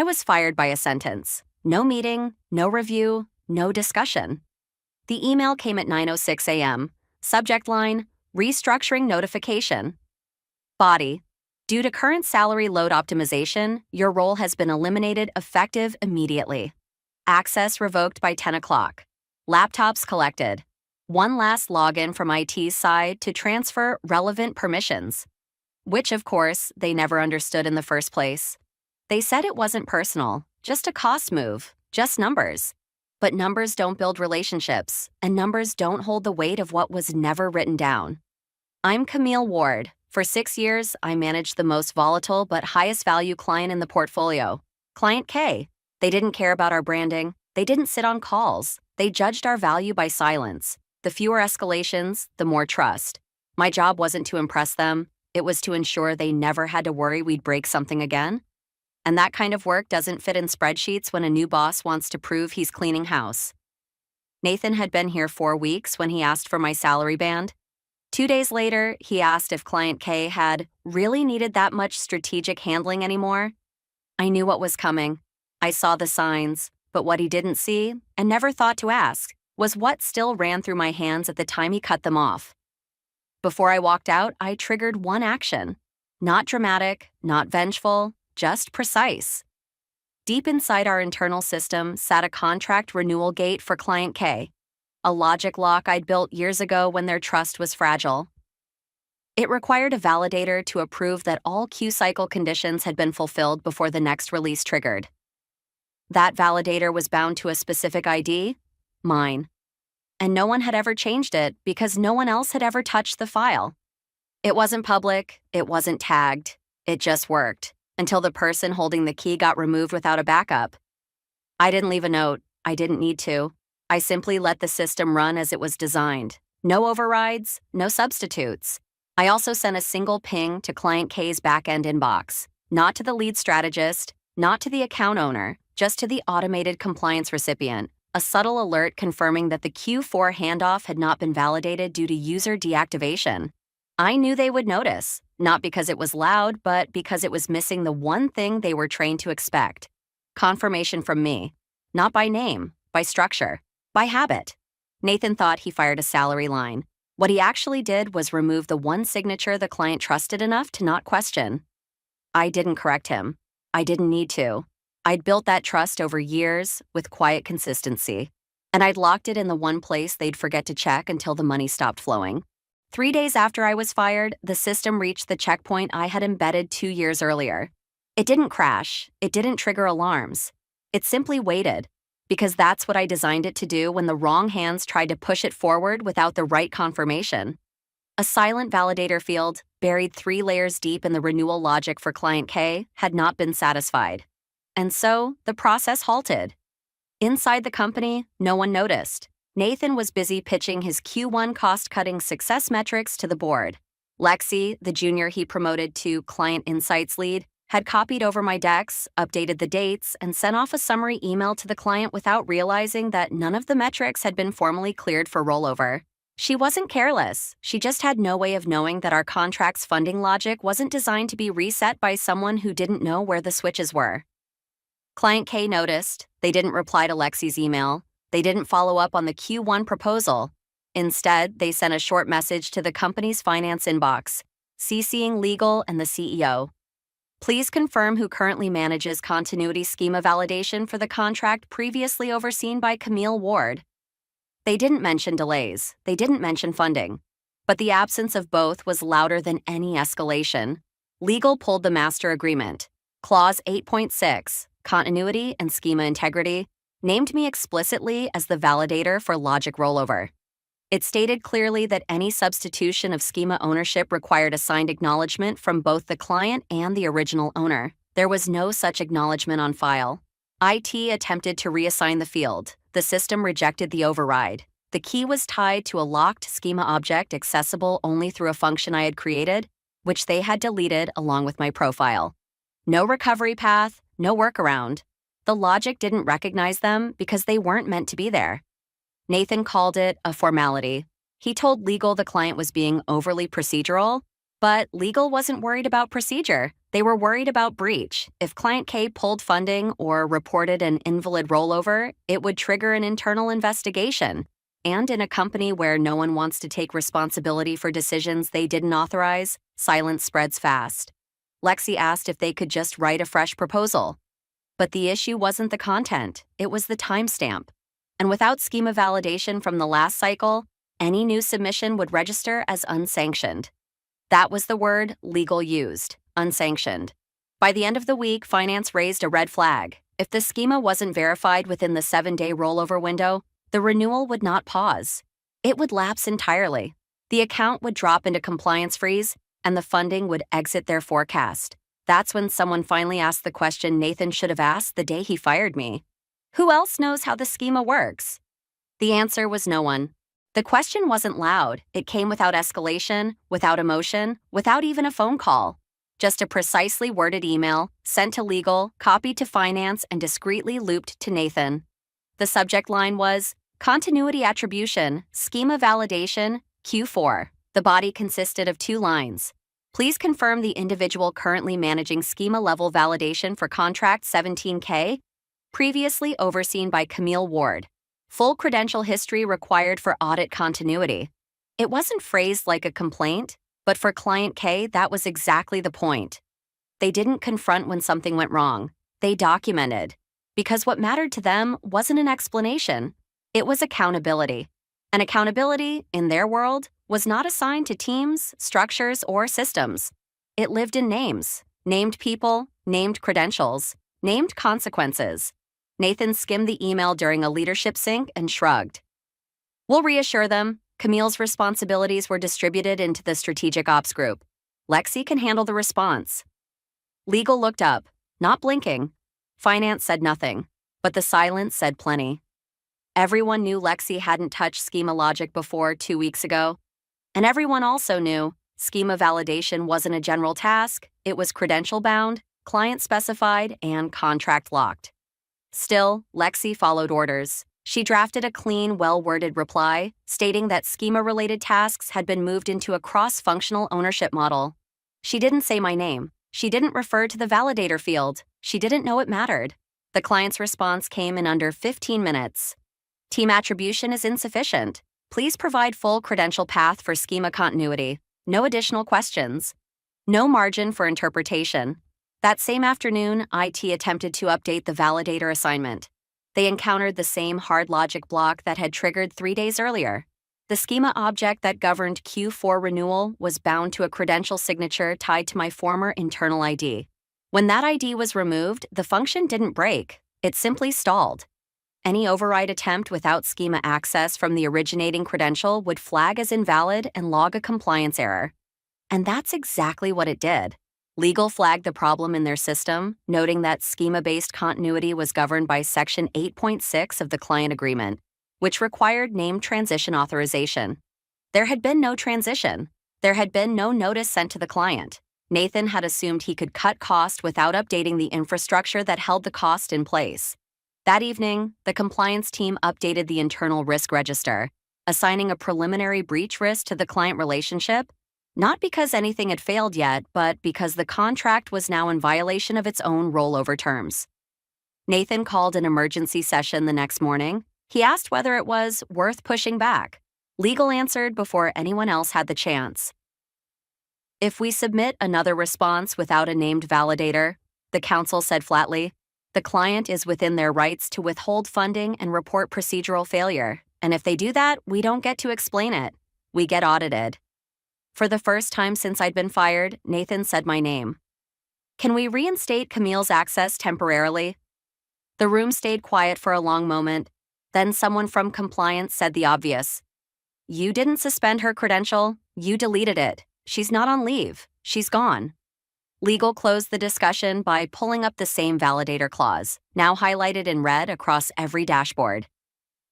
I was fired by a sentence. No meeting, no review, no discussion. The email came at 9:06 a.m. Subject line, restructuring notification. Body. Due to current salary load optimization, your role has been eliminated effective immediately. Access revoked by 10 o'clock. Laptops collected. One last login from IT's side to transfer relevant permissions. Which, of course, they never understood in the first place. They said it wasn't personal, just a cost move, just numbers. But numbers don't build relationships, and numbers don't hold the weight of what was never written down. I'm Camille Ward. For 6 years, I managed the most volatile but highest value client in the portfolio, Client K. They didn't care about our branding. They didn't sit on calls. They judged our value by silence. The fewer escalations, the more trust. My job wasn't to impress them. It was to ensure they never had to worry we'd break something again. And that kind of work doesn't fit in spreadsheets when a new boss wants to prove he's cleaning house. Nathan had been here 4 weeks when he asked for my salary band. 2 days later, he asked if Client K had really needed that much strategic handling anymore. I knew what was coming. I saw the signs, but what he didn't see, and never thought to ask, was what still ran through my hands at the time he cut them off. Before I walked out, I triggered one action. Not dramatic, not vengeful, just precise. Deep inside our internal system sat a contract renewal gate for Client K. A logic lock I'd built years ago when their trust was fragile. It required a validator to approve that all Q cycle conditions had been fulfilled before the next release triggered. That validator was bound to a specific ID, mine. And no one had ever changed it because no one else had ever touched the file. It wasn't public, it wasn't tagged, it just worked, until the person holding the key got removed without a backup. I didn't leave a note, I didn't need to. I simply let the system run as it was designed. No overrides, no substitutes. I also sent a single ping to Client K's back-end inbox, not to the lead strategist, not to the account owner, just to the automated compliance recipient, a subtle alert confirming that the Q4 handoff had not been validated due to user deactivation. I knew they would notice, not because it was loud, but because it was missing the one thing they were trained to expect. Confirmation from me. Not by name, by structure. By habit. Nathan thought he fired a salary line. What he actually did was remove the one signature the client trusted enough to not question. I didn't correct him. I didn't need to. I'd built that trust over years with quiet consistency. And I'd locked it in the one place they'd forget to check until the money stopped flowing. 3 days after I was fired, the system reached the checkpoint I had embedded 2 years earlier. It didn't crash. It didn't trigger alarms. It simply waited. Because that's what I designed it to do when the wrong hands tried to push it forward without the right confirmation. A silent validator field, buried 3 layers deep in the renewal logic for Client K, had not been satisfied. And so, the process halted. Inside the company, no one noticed. Nathan was busy pitching his Q1 cost-cutting success metrics to the board. Lexi, the junior he promoted to Client Insights lead, had copied over my decks, updated the dates, and sent off a summary email to the client without realizing that none of the metrics had been formally cleared for rollover. She wasn't careless. She just had no way of knowing that our contract's funding logic wasn't designed to be reset by someone who didn't know where the switches were. Client K noticed. They didn't reply to Lexi's email. They didn't follow up on the Q1 proposal. Instead, they sent a short message to the company's finance inbox, CCing legal and the CEO. Please confirm who currently manages continuity schema validation for the contract previously overseen by Camille Ward. They didn't mention delays. They didn't mention funding. But the absence of both was louder than any escalation. Legal pulled the master agreement. Clause 8.6, continuity and schema integrity, named me explicitly as the validator for logic rollover. It stated clearly that any substitution of schema ownership required a signed acknowledgement from both the client and the original owner. There was no such acknowledgement on file. IT attempted to reassign the field. The system rejected the override. The key was tied to a locked schema object accessible only through a function I had created, which they had deleted along with my profile. No recovery path, no workaround. The logic didn't recognize them because they weren't meant to be there. Nathan called it a formality. He told legal the client was being overly procedural, but legal wasn't worried about procedure. They were worried about breach. If Client K pulled funding or reported an invalid rollover, it would trigger an internal investigation. And in a company where no one wants to take responsibility for decisions they didn't authorize, silence spreads fast. Lexi asked if they could just write a fresh proposal. But the issue wasn't the content, it was the timestamp. And without schema validation from the last cycle, any new submission would register as unsanctioned. That was the word legal used, unsanctioned. By the end of the week, finance raised a red flag. If the schema wasn't verified within the 7-day rollover window, the renewal would not pause. It would lapse entirely. The account would drop into compliance freeze, and the funding would exit their forecast. That's when someone finally asked the question Nathan should have asked the day he fired me. Who else knows how the schema works? The answer was no one. The question wasn't loud. It came without escalation, without emotion, without even a phone call. Just a precisely worded email, sent to legal, copied to finance, and discreetly looped to Nathan. The subject line was, Continuity Attribution, Schema Validation, Q4. The body consisted of 2 lines. Please confirm the individual currently managing schema-level validation for Contract 17K, previously overseen by Camille Ward. Full credential history required for audit continuity. It wasn't phrased like a complaint, but for Client K, that was exactly the point. They didn't confront when something went wrong. They documented. Because what mattered to them wasn't an explanation. It was accountability. And accountability, in their world, was not assigned to teams, structures, or systems. It lived in names. Named people, named credentials, named consequences. Nathan skimmed the email during a leadership sync and shrugged. We'll reassure them. Camille's responsibilities were distributed into the strategic ops group. Lexi can handle the response. Legal looked up, not blinking. Finance said nothing, but the silence said plenty. Everyone knew Lexi hadn't touched schema logic before 2 weeks ago. And everyone also knew schema validation wasn't a general task, it was credential-bound, client-specified, and contract-locked. Still, Lexi followed orders. She drafted a clean, well-worded reply, stating that schema-related tasks had been moved into a cross-functional ownership model. She didn't say my name. She didn't refer to the validator field. She didn't know it mattered. The client's response came in under 15 minutes. Team attribution is insufficient. Please provide full credential path for schema continuity. No additional questions. No margin for interpretation. That same afternoon, IT attempted to update the validator assignment. They encountered the same hard logic block that had triggered 3 days earlier. The schema object that governed Q4 renewal was bound to a credential signature tied to my former internal ID. When that ID was removed, the function didn't break. It simply stalled. Any override attempt without schema access from the originating credential would flag as invalid and log a compliance error. And that's exactly what it did. Legal flagged the problem in their system, noting that schema-based continuity was governed by Section 8.6 of the client agreement, which required name transition authorization. There had been no transition. There had been no notice sent to the client. Nathan had assumed he could cut cost without updating the infrastructure that held the cost in place. That evening, the compliance team updated the internal risk register, assigning a preliminary breach risk to the client relationship, not because anything had failed yet, but because the contract was now in violation of its own rollover terms. Nathan called an emergency session the next morning. He asked whether it was worth pushing back. Legal answered before anyone else had the chance. If we submit another response without a named validator, the counsel said flatly, the client is within their rights to withhold funding and report procedural failure. And if they do that, we don't get to explain it. We get audited. For the first time since I'd been fired, Nathan said my name. Can we reinstate Camille's access temporarily? The room stayed quiet for a long moment. Then someone from compliance said the obvious. You didn't suspend her credential. You deleted it. She's not on leave. She's gone. Legal closed the discussion by pulling up the same validator clause, now highlighted in red across every dashboard.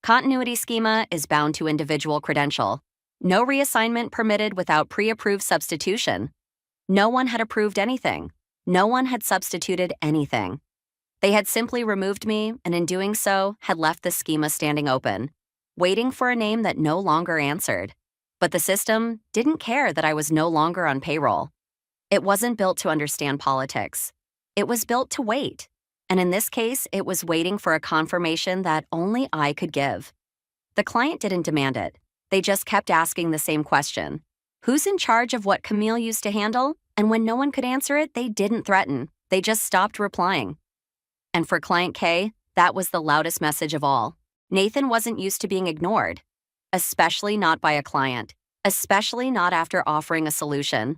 Continuity schema is bound to individual credential. No reassignment permitted without pre-approved substitution. No one had approved anything. No one had substituted anything. They had simply removed me, and in doing so, had left the schema standing open, waiting for a name that no longer answered. But the system didn't care that I was no longer on payroll. It wasn't built to understand politics. It was built to wait. And in this case, it was waiting for a confirmation that only I could give. The client didn't demand it. They just kept asking the same question. Who's in charge of what Camille used to handle? And when no one could answer it, they didn't threaten. They just stopped replying. And for Client K, that was the loudest message of all. Nathan wasn't used to being ignored, especially not by a client, especially not after offering a solution.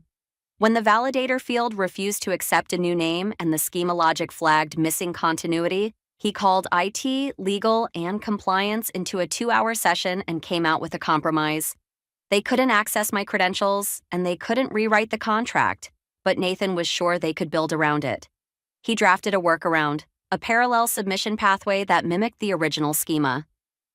When the validator field refused to accept a new name and the schema logic flagged missing continuity, he called IT, legal, and compliance into a 2-hour session and came out with a compromise. They couldn't access my credentials, and they couldn't rewrite the contract, but Nathan was sure they could build around it. He drafted a workaround, a parallel submission pathway that mimicked the original schema.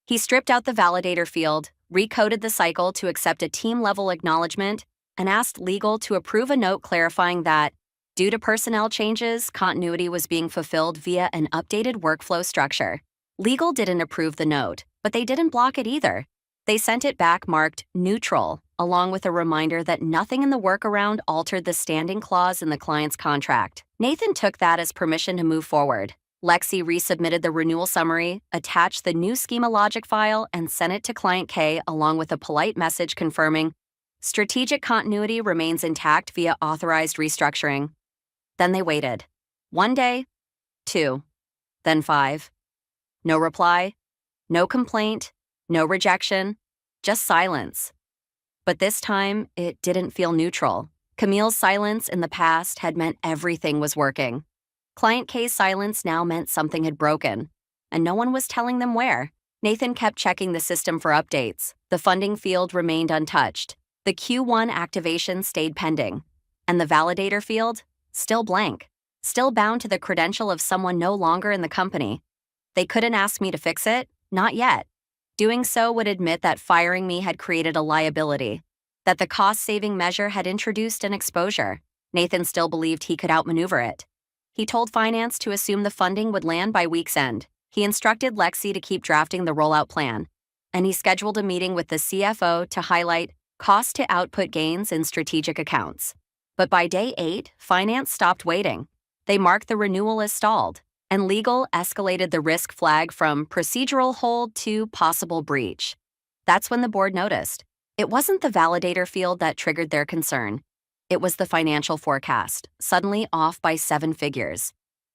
He stripped out the validator field, recoded the cycle to accept a team-level acknowledgement, and asked legal to approve a note clarifying that, due to personnel changes, continuity was being fulfilled via an updated workflow structure. Legal didn't approve the note, but they didn't block it either. They sent it back marked neutral, along with a reminder that nothing in the workaround altered the standing clause in the client's contract. Nathan took that as permission to move forward. Lexi resubmitted the renewal summary, attached the new schema logic file, and sent it to Client K along with a polite message confirming strategic continuity remains intact via authorized restructuring. Then they waited. 1 day, 2, then 5. No reply, no complaint, no rejection, just silence. But this time, it didn't feel neutral. Camille's silence in the past had meant everything was working. Client K's silence now meant something had broken, and no one was telling them where. Nathan kept checking the system for updates. The funding field remained untouched. The Q1 activation stayed pending, and the validator field, still blank, still bound to the credential of someone no longer in the company. They couldn't ask me to fix it, not yet. Doing so would admit that firing me had created a liability, that the cost-saving measure had introduced an exposure. Nathan still believed he could outmaneuver it. He told finance to assume the funding would land by week's end. He instructed Lexi to keep drafting the rollout plan, and he scheduled a meeting with the CFO to highlight cost-to-output gains in strategic accounts. But by day 8, finance stopped waiting. They marked the renewal as stalled, and legal escalated the risk flag from procedural hold to possible breach. That's when the board noticed. It wasn't the validator field that triggered their concern. It was the financial forecast, suddenly off by 7 figures.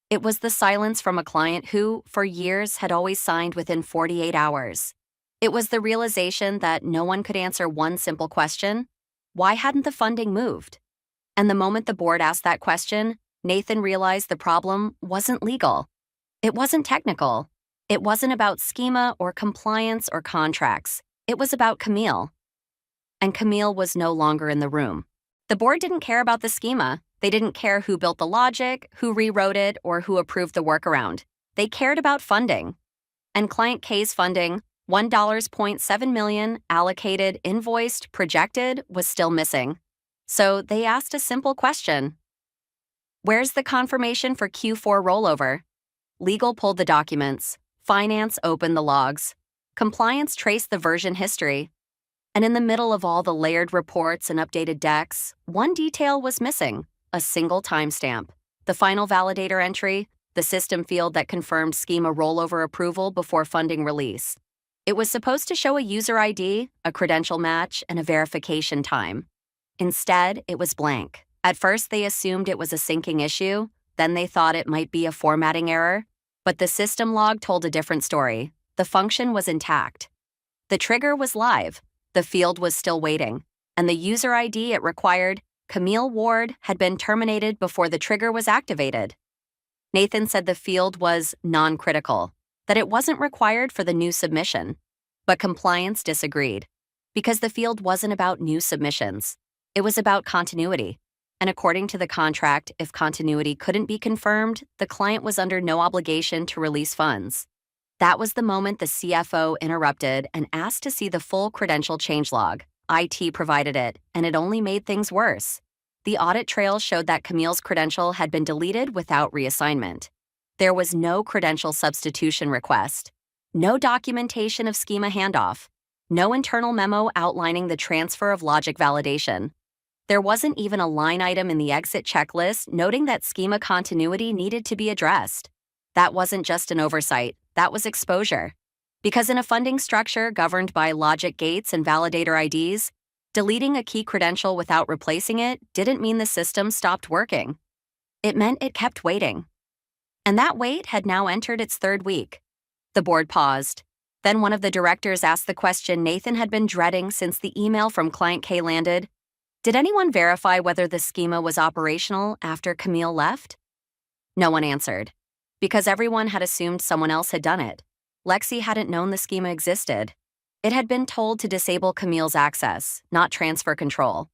It was the silence from a client who, for years, had always signed within 48 hours. It was the realization that no one could answer one simple question: why hadn't the funding moved? And the moment the board asked that question, Nathan realized the problem wasn't legal. It wasn't technical. It wasn't about schema or compliance or contracts. It was about Camille. And Camille was no longer in the room. The board didn't care about the schema. They didn't care who built the logic, who rewrote it, or who approved the workaround. They cared about funding. And Client K's funding, $1.7 million, allocated, invoiced, projected, was still missing. So they asked a simple question. Where's the confirmation for Q4 rollover? Legal pulled the documents. Finance opened the logs. Compliance traced the version history. And in the middle of all the layered reports and updated decks, one detail was missing: a single timestamp. The final validator entry, the system field that confirmed schema rollover approval before funding release. It was supposed to show a user ID, a credential match, and a verification time. Instead, it was blank. At first, they assumed it was a syncing issue. Then they thought it might be a formatting error. But the system log told a different story. The function was intact. The trigger was live. The field was still waiting. And the user ID it required, Camille Ward, had been terminated before the trigger was activated. Nathan said the field was non-critical, that it wasn't required for the new submission. But compliance disagreed, because the field wasn't about new submissions. It was about continuity. And according to the contract, if continuity couldn't be confirmed, the client was under no obligation to release funds. That was the moment the CFO interrupted and asked to see the full credential changelog. IT provided it, and it only made things worse. The audit trail showed that Camille's credential had been deleted without reassignment. There was no credential substitution request, no documentation of schema handoff, no internal memo outlining the transfer of logic validation. There wasn't even a line item in the exit checklist noting that schema continuity needed to be addressed. That wasn't just an oversight, that was exposure. Because in a funding structure governed by logic gates and validator IDs, deleting a key credential without replacing it didn't mean the system stopped working. It meant it kept waiting. And that wait had now entered its third week. The board paused. Then one of the directors asked the question Nathan had been dreading since the email from Client K landed. Did anyone verify whether the schema was operational after Camille left? No one answered. Because everyone had assumed someone else had done it. Lexi hadn't known the schema existed. It had been told to disable Camille's access, not transfer control.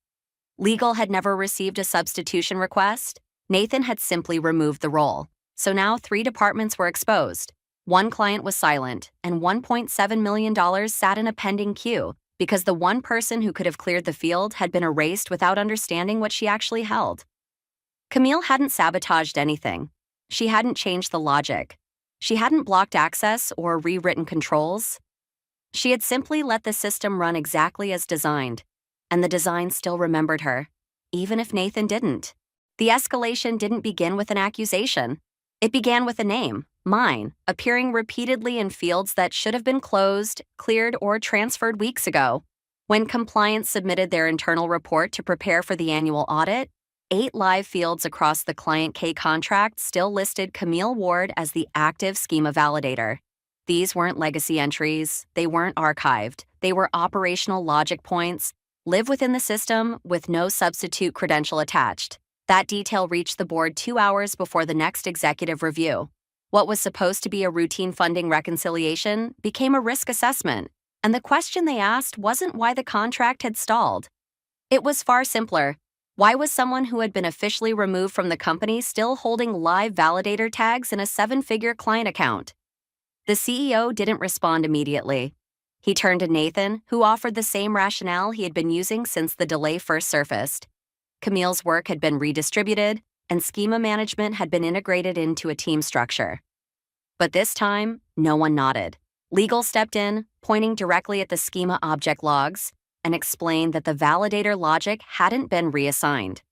Legal had never received a substitution request. Nathan had simply removed the role. So now 3 departments were exposed. 1 client was silent, and $1.7 million sat in a pending queue because the one person who could have cleared the field had been erased without understanding what she actually held. Camille hadn't sabotaged anything. She hadn't changed the logic. She hadn't blocked access or rewritten controls. She had simply let the system run exactly as designed, and the design still remembered her, even if Nathan didn't. The escalation didn't begin with an accusation. It began with a name, mine, appearing repeatedly in fields that should have been closed, cleared, or transferred weeks ago. When compliance submitted their internal report to prepare for the annual audit, 8 live fields across the Client K contract still listed Camille Ward as the active schema validator. These weren't legacy entries, they weren't archived, they were operational logic points, live within the system with no substitute credential attached. That detail reached the board 2 hours before the next executive review. What was supposed to be a routine funding reconciliation became a risk assessment, and the question they asked wasn't why the contract had stalled. It was far simpler. Why was someone who had been officially removed from the company still holding live validator tags in a 7-figure client account? The CEO didn't respond immediately. He turned to Nathan, who offered the same rationale he had been using since the delay first surfaced. Camille's work had been redistributed, and schema management had been integrated into a team structure. But this time, no one nodded. Legal stepped in, pointing directly at the schema object logs, and explained that the validator logic hadn't been reassigned.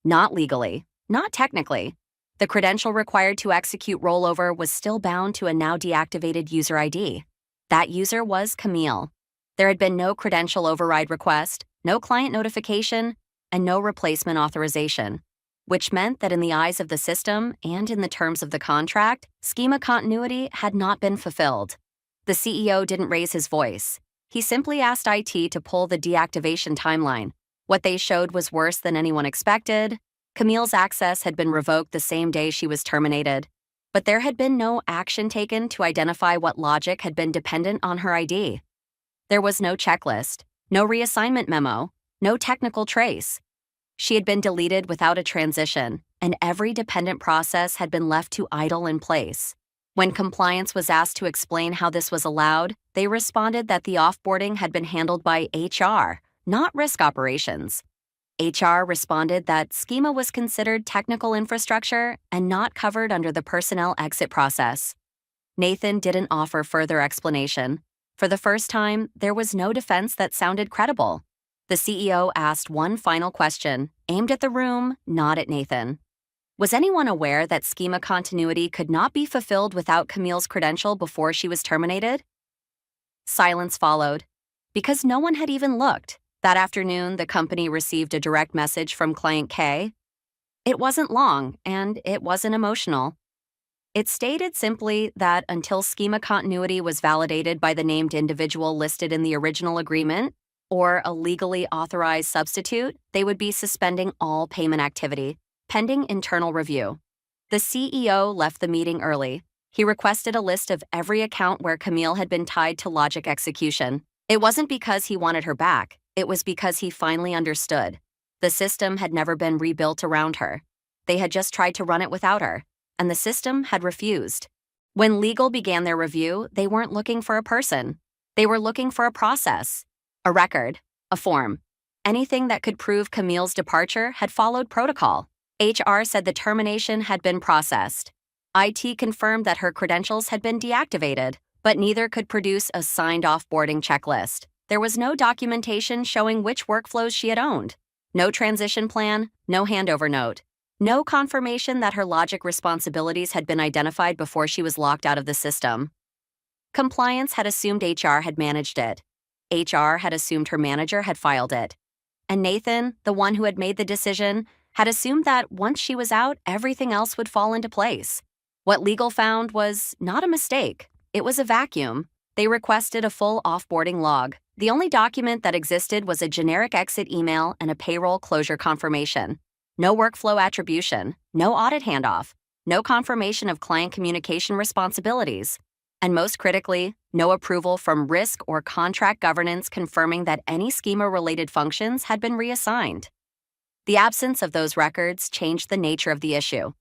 Not legally, not technically. The credential required to execute rollover was still bound to a now deactivated user ID. That user was Camille. There had been no credential override request, no client notification, and no replacement authorization, which meant that in the eyes of the system and in the terms of the contract, schema continuity had not been fulfilled. The CEO didn't raise his voice. He simply asked IT to pull the deactivation timeline. What they showed was worse than anyone expected. Camille's access had been revoked the same day she was terminated, but there had been no action taken to identify what logic had been dependent on her ID. There was no checklist, no reassignment memo, no technical trace. She had been deleted without a transition, and every dependent process had been left to idle in place. When compliance was asked to explain how this was allowed, they responded that the offboarding had been handled by HR, not risk operations. HR responded that schema was considered technical infrastructure and not covered under the personnel exit process. Nathan didn't offer further explanation. For the first time, there was no defense that sounded credible. The CEO asked one final question, aimed at the room, not at Nathan. Was anyone aware that schema continuity could not be fulfilled without Camille's credential before she was terminated? Silence followed. Because no one had even looked, that afternoon the company received a direct message from Client K. It wasn't long, and it wasn't emotional. It stated simply that until schema continuity was validated by the named individual listed in the original agreement, or a legally authorized substitute, they would be suspending all payment activity, pending internal review. The CEO left the meeting early. He requested a list of every account where Camille had been tied to logic execution. It wasn't because he wanted her back. It was because he finally understood. The system had never been rebuilt around her. They had just tried to run it without her, and the system had refused. When legal began their review, they weren't looking for a person. They were looking for a process, a record, a form. Anything that could prove Camille's departure had followed protocol. HR said the termination had been processed. IT confirmed that her credentials had been deactivated, but neither could produce a signed offboarding checklist. There was no documentation showing which workflows she had owned. No transition plan, no handover note. No confirmation that her logic responsibilities had been identified before she was locked out of the system. Compliance had assumed HR had managed it. HR had assumed her manager had filed it. And Nathan, the one who had made the decision, had assumed that once she was out, everything else would fall into place. What legal found was not a mistake. It was a vacuum. They requested a full offboarding log. The only document that existed was a generic exit email and a payroll closure confirmation. No workflow attribution, no audit handoff, no confirmation of client communication responsibilities, and most critically, no approval from risk or contract governance confirming that any schema-related functions had been reassigned. The absence of those records changed the nature of the issue.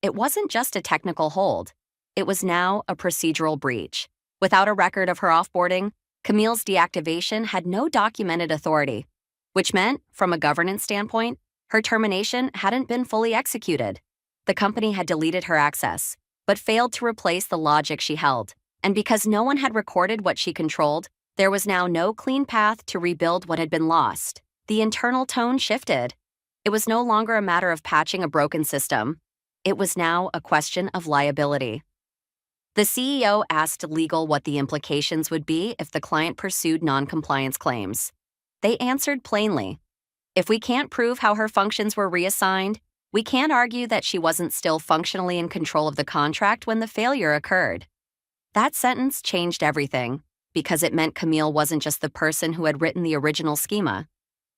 It wasn't just a technical hold. It was now a procedural breach. Without a record of her offboarding, Camille's deactivation had no documented authority, which meant, from a governance standpoint, her termination hadn't been fully executed. The company had deleted her access, but failed to replace the logic she held. And because no one had recorded what she controlled, there was now no clean path to rebuild what had been lost. The internal tone shifted. It was no longer a matter of patching a broken system. It was now a question of liability. The CEO asked legal what the implications would be if the client pursued non-compliance claims. They answered plainly. If we can't prove how her functions were reassigned, we can't argue that she wasn't still functionally in control of the contract when the failure occurred. That sentence changed everything, because it meant Camille wasn't just the person who had written the original schema.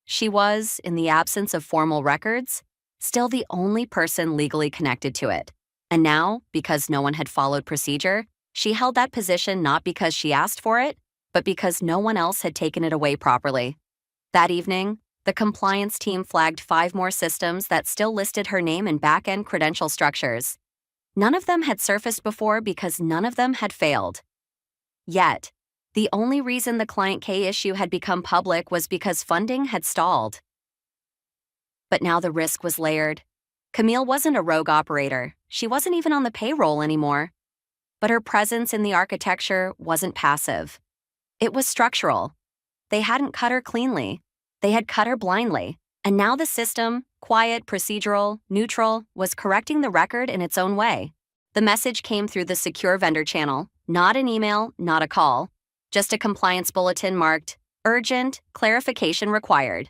She was, in the absence of formal records, still the only person legally connected to it. And now, because no one had followed procedure, she held that position not because she asked for it, but because no one else had taken it away properly. That evening, the compliance team flagged 5 more systems that still listed her name in back-end credential structures. None of them had surfaced before because none of them had failed. Yet, the only reason the Client K issue had become public was because funding had stalled. But now the risk was layered. Camille wasn't a rogue operator. She wasn't even on the payroll anymore. But her presence in the architecture wasn't passive. It was structural. They hadn't cut her cleanly. They had cut her blindly. And now the system, quiet, procedural, neutral, was correcting the record in its own way. The message came through the secure vendor channel, not an email, not a call, just a compliance bulletin marked, urgent, clarification required.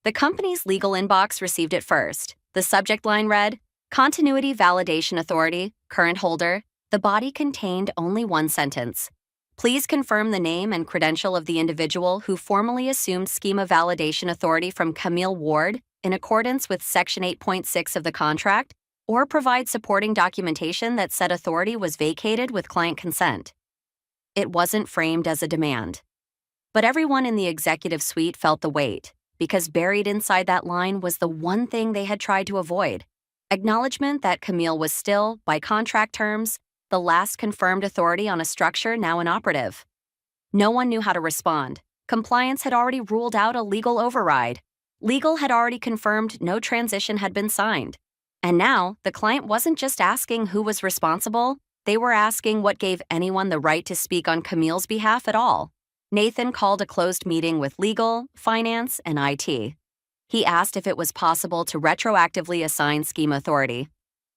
The company's legal inbox received it first. The subject line read, Continuity Validation Authority, current holder. The body contained only one sentence. Please confirm the name and credential of the individual who formally assumed schema validation authority from Camille Ward in accordance with Section 8.6 of the contract, or provide supporting documentation that said authority was vacated with client consent. It wasn't framed as a demand. But everyone in the executive suite felt the weight, because buried inside that line was the one thing they had tried to avoid: acknowledgement that Camille was still, by contract terms, the last confirmed authority on a structure now inoperative. No one knew how to respond. Compliance had already ruled out a legal override. Legal had already confirmed no transition had been signed. And now, the client wasn't just asking who was responsible, they were asking what gave anyone the right to speak on Camille's behalf at all. Nathan called a closed meeting with legal, finance, and IT. He asked if it was possible to retroactively assign schema authority.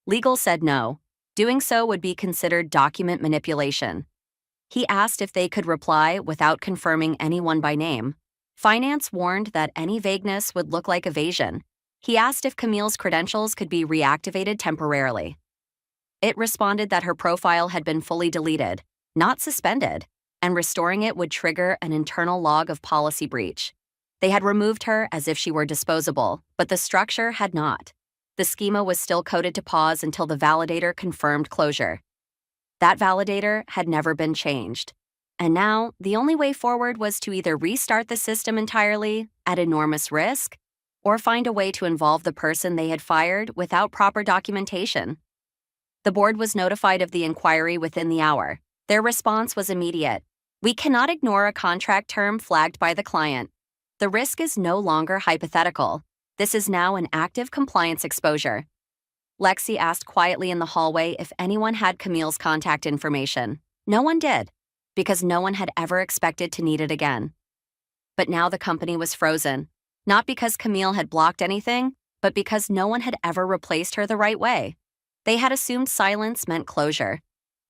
Legal said no. Doing so would be considered document manipulation. He asked if they could reply without confirming anyone by name. Finance warned that any vagueness would look like evasion. He asked if Camille's credentials could be reactivated temporarily. It responded that her profile had been fully deleted, not suspended, and restoring it would trigger an internal log of policy breach. They had removed her as if she were disposable, but the structure had not. The schema was still coded to pause until the validator confirmed closure. That validator had never been changed. And now, the only way forward was to either restart the system entirely, at enormous risk, or find a way to involve the person they had fired without proper documentation. The board was notified of the inquiry within the hour. Their response was immediate. We cannot ignore a contract term flagged by the client. The risk is no longer hypothetical. This is now an active compliance exposure. Lexi asked quietly in the hallway if anyone had Camille's contact information. No one did, because no one had ever expected to need it again. But now the company was frozen. Not because Camille had blocked anything, but because no one had ever replaced her the right way. They had assumed silence meant closure.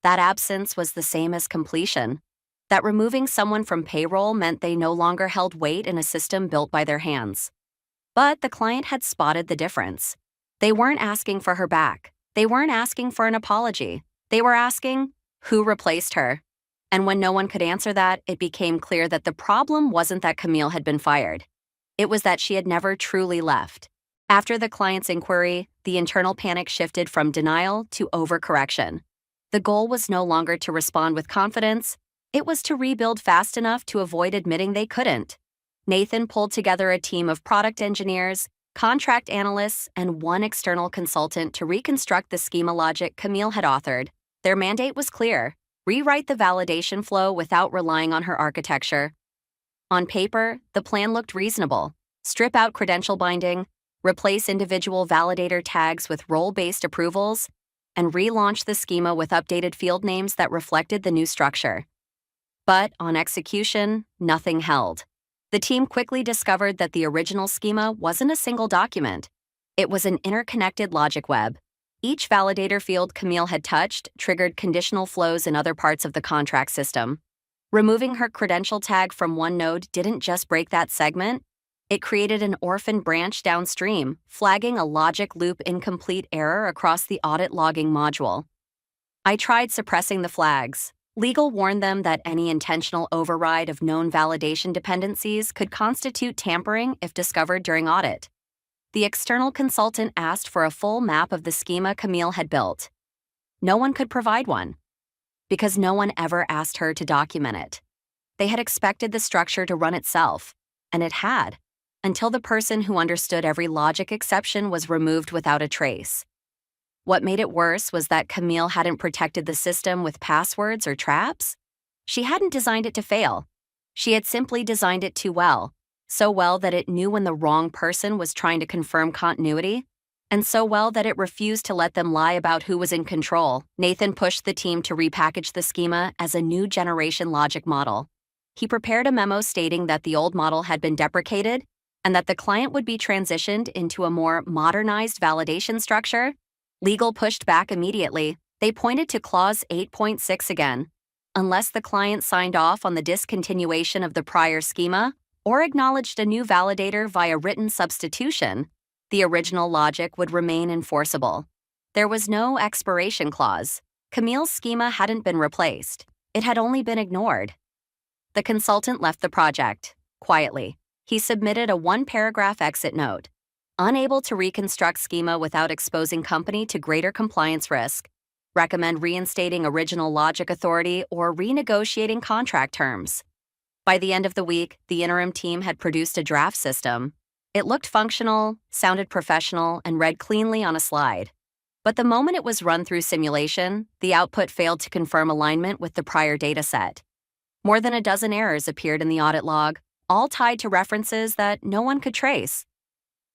That absence was the same as completion. That removing someone from payroll meant they no longer held weight in a system built by their hands. But the client had spotted the difference. They weren't asking for her back. They weren't asking for an apology. They were asking, who replaced her? And when no one could answer that, it became clear that the problem wasn't that Camille had been fired. It was that she had never truly left. After the client's inquiry, the internal panic shifted from denial to overcorrection. The goal was no longer to respond with confidence. It was to rebuild fast enough to avoid admitting they couldn't. Nathan pulled together a team of product engineers, contract analysts, and one external consultant to reconstruct the schema logic Camille had authored. Their mandate was clear: rewrite the validation flow without relying on her architecture. On paper, the plan looked reasonable. Strip out credential binding, replace individual validator tags with role-based approvals, and relaunch the schema with updated field names that reflected the new structure. But on execution, nothing held. The team quickly discovered that the original schema wasn't a single document. It was an interconnected logic web. Each validator field Camille had touched triggered conditional flows in other parts of the contract system. Removing her credential tag from one node didn't just break that segment, it created an orphan branch downstream, flagging a logic loop incomplete error across the audit logging module. I tried suppressing the flags. Legal warned them that any intentional override of known validation dependencies could constitute tampering if discovered during audit. The external consultant asked for a full map of the schema Camille had built. No one could provide one, because no one ever asked her to document it. They had expected the structure to run itself, and it had, until the person who understood every logic exception was removed without a trace. What made it worse was that Camille hadn't protected the system with passwords or traps. She hadn't designed it to fail. She had simply designed it too well, so well that it knew when the wrong person was trying to confirm continuity, and so well that it refused to let them lie about who was in control. Nathan pushed the team to repackage the schema as a new generation logic model. He prepared a memo stating that the old model had been deprecated and that the client would be transitioned into a more modernized validation structure. Legal pushed back immediately. They pointed to Clause 8.6 again. Unless the client signed off on the discontinuation of the prior schema or acknowledged a new validator via written substitution, the original logic would remain enforceable. There was no expiration clause. Camille's schema hadn't been replaced. It had only been ignored. The consultant left the project, quietly. He submitted a one-paragraph exit note. Unable to reconstruct schema without exposing company to greater compliance risk. Recommend reinstating original logic authority or renegotiating contract terms. By the end of the week, the interim team had produced a draft system. It looked functional, sounded professional, and read cleanly on a slide. But the moment it was run through simulation, the output failed to confirm alignment with the prior dataset. More than a dozen errors appeared in the audit log, all tied to references that no one could trace.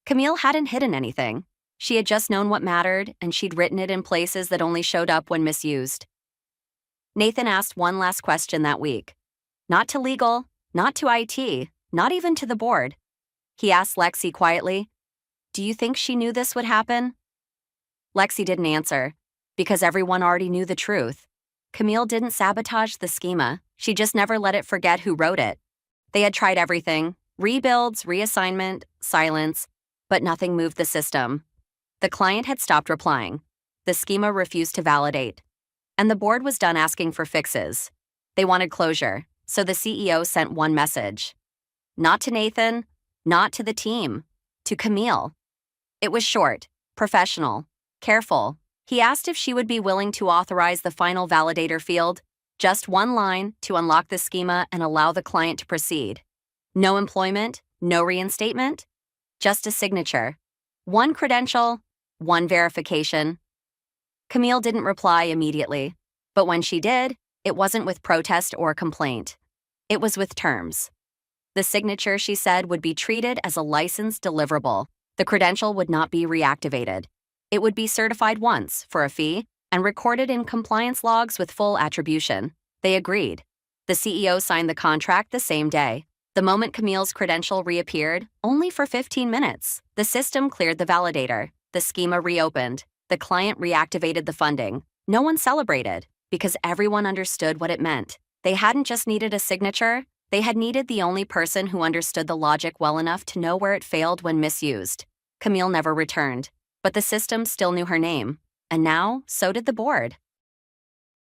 Camille hadn't hidden anything. She had just known what mattered, and she'd written it in places that only showed up when misused. Nathan asked one last question that week. Not to legal, not to IT, not even to the board. He asked Lexi quietly, "Do you think she knew this would happen?" Lexi didn't answer, because everyone already knew the truth. Camille didn't sabotage the schema. She just never let it forget who wrote it. They had tried everything: rebuilds, reassignment, silence, but nothing moved the system. The client had stopped replying. The schema refused to validate. And the board was done asking for fixes. They wanted closure, so the CEO sent one message. Not to Nathan, not to the team, to Camille. It was short, professional, careful. He asked if she would be willing to authorize the final validator field, just one line to unlock the schema and allow the client to proceed. No employment, no reinstatement, just a signature. One credential, one verification. Camille didn't reply immediately, but when she did, it wasn't with protest or complaint. It was with terms. The signature, she said, would be treated as a licensed deliverable. The credential would not be reactivated. It would be certified once, for a fee, and recorded in compliance logs with full attribution. They agreed. The CEO signed the contract the same day. The moment Camille's credential reappeared, only for 15 minutes, the system cleared the validator, the schema reopened, the client reactivated the funding. No one celebrated, because everyone understood what it meant. They hadn't just needed a signature, they had needed the only person who understood the logic well enough to know where it failed when misused. Camille never returned, but the system still knew her name. And now, so did the board.